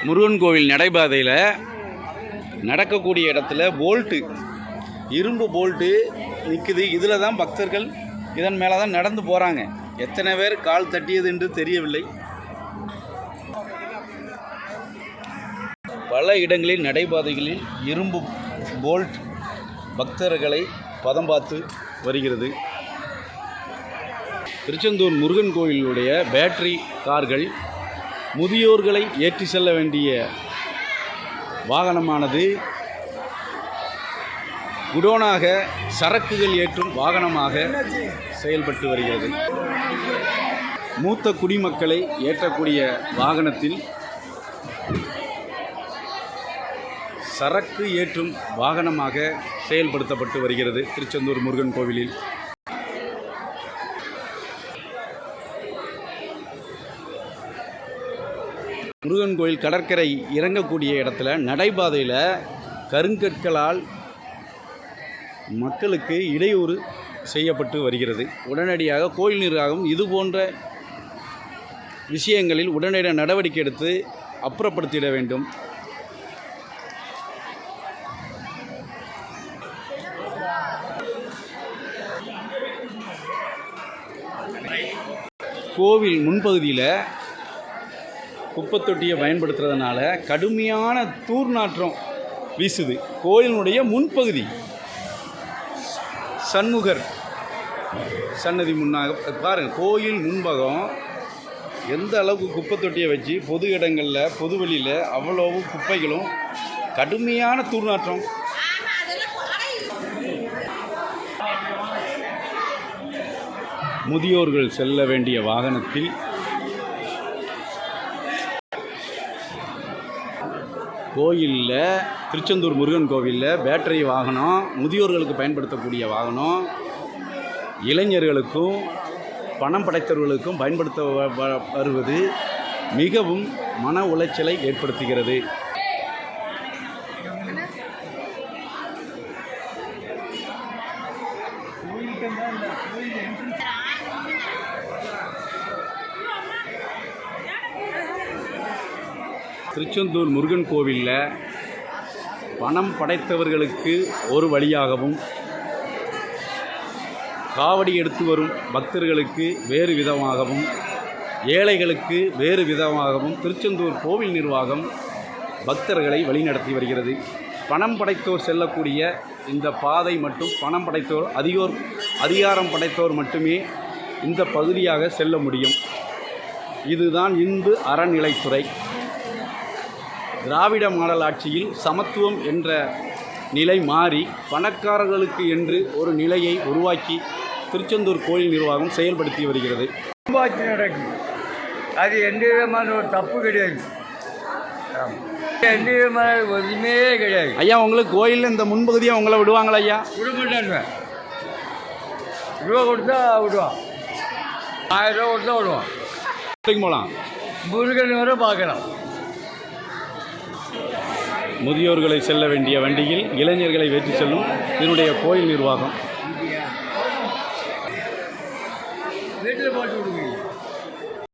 முருகன் கோவில் நடைபாதையில் நடக்கக்கூடிய இடத்துல போல்ட்டு, இரும்பு போல்ட்டு நிற்குது. இதில் தான் பக்தர்கள் இதன் மேலே தான் நடந்து போகிறாங்க. எத்தனை பேர் கால் தட்டியது என்று தெரியவில்லை. பல இடங்களில் நடைபாதைகளில் இரும்பு போல்ட் பக்தர்களை பதம் பார்த்து வருகிறது. திருச்செந்தூர் முருகன் கோயிலுடைய பேட்டரி கார்கள் முதியோர்களை ஏற்றி செல்ல வேண்டிய வாகனமானது குடோனாக சரக்குகள் ஏற்றும் வாகனமாக செயல்பட்டு வருகிறது. மூத்த குடிமக்களை ஏற்றக்கூடிய வாகனத்தில் சரக்கு ஏற்றும் வாகனமாக செயல்படுத்தப்பட்டு வருகிறது திருச்செந்தூர் முருகன் கோவிலில். முருகன் கோயில் கடற்கரை இறங்கக்கூடிய இடத்துல நடைபாதையில் கருங்கற்களால் மக்களுக்கு இடையூறு செய்யப்பட்டு வருகிறது. உடனடியாக கோயில் நிர்வாகம் இது போன்ற விஷயங்களில் உடனடியாக நடவடிக்கை எடுத்து அப்புறப்படுத்திட வேண்டும். கோவில் முன்பகுதியில் குப்பைத்தொட்டியை பயன்படுத்துறதுனால கடுமையான தூர்நாற்றம் வீசுது. கோயிலினுடைய முன்பகுதி சண்முகர் சன்னதி முன்னாக பாருங்கள், கோயில் முன்பகம் எந்த அளவுக்கு குப்பைத்தொட்டியை வச்சு பொது இடங்களில் பொதுவெளியில் அவ்வளவு குப்பைகளும் கடுமையான தூர்நாற்றம். முதியோர்கள் செல்ல வேண்டிய வாகனத்தில் கோயிலில் திருச்செந்தூர் முருகன் கோவிலில் பேட்டரி வாகனம் முதியோர்களுக்கு பயன்படுத்தக்கூடிய வாகனம் இளைஞர்களுக்கும் பணம் படைத்தவர்களுக்கும் பயன்படுத்த வருவது மிகவும் மன உளைச்சலை ஏற்படுத்துகிறது. திருச்செந்தூர் முருகன் கோவிலில் பணம் படைத்தவர்களுக்கு ஒரு வழியாகவும் காவடி எடுத்து வரும் பக்தர்களுக்கு வேறு விதமாகவும் ஏழைகளுக்கு வேறு விதமாகவும் திருச்செந்தூர் கோவில் நிர்வாகம் பக்தர்களை வழிநடத்தி வருகிறது. பணம் படைத்தோர் செல்லக்கூடிய இந்த பாதை மட்டும் பணம் படைத்தோர் அதிகாரம் படைத்தோர் மட்டுமே இந்த பகுதியாக செல்ல முடியும். இதுதான் இந்து அறநிலைத்துறை. திராவிட மாடல் ஆட்சியில் சமத்துவம் என்ற நிலை மாறி பணக்காரர்களுக்கு என்று ஒரு நிலையை உருவாக்கி திருச்செந்தூர் கோயில் நிர்வாகம் செயல்படுத்தி வருகிறது. நடக்கும், அது எந்த விதமான ஒரு தப்பு கிடையாது, எந்த விதமான ஒன்றுமே கிடையாது. ஐயா, உங்களுக்கு கோயிலில் இந்த முன்பகுதியை உங்களை விடுவாங்களா? ஐயா, விட மாட்டேன். ரூபா கொடுத்தா விடுவான், 1000 ரூபா கொடுத்தா விடுவான். போகலாம், முருகன் வர பார்க்கலாம். முதியோர்களை செல்ல வேண்டிய வண்டியில் இளைஞர்களை ஏற்றி செல்லும் இதனுடைய கோயில் நிர்வாகம். வீட்டில் போட்டு